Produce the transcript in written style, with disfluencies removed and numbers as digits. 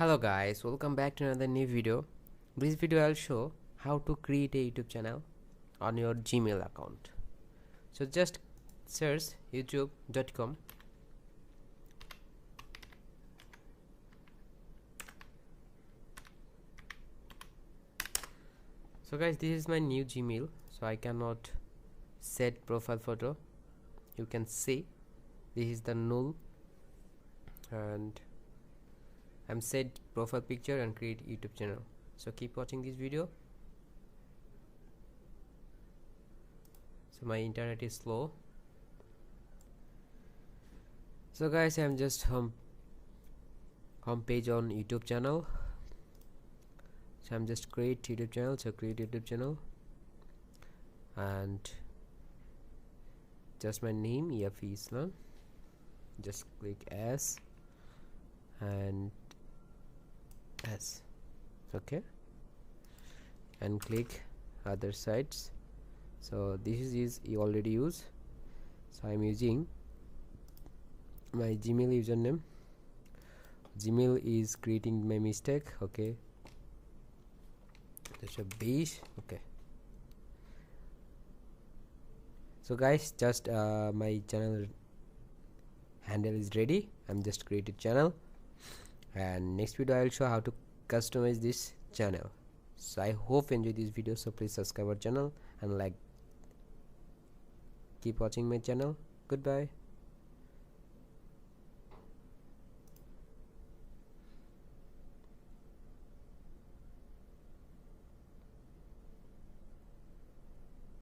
Hello guys, welcome back to another new video. This video I'll show how to create a YouTube channel on your Gmail account. So just search youtube.com. So guys, this is my new Gmail, so I cannot set profile photo. You can see this is the null, and I'm set profile picture and create YouTube channel. So keep watching this video. So my internet is slow. So guys, I'm just home page on YouTube channel. So I'm just create YouTube channel. So create YouTube channel and just my name EF Islam. Just click S and S, okay, and click other sites. So this is you already use, so I'm using my Gmail username. Gmail is creating my mistake, okay, that's a base, okay. So guys, just my channel handle is ready. I'm just created channel, and next video I'll show how to customize this channel. So I hope you enjoyed this video, so please subscribe our channel and like, keep watching my channel. Goodbye.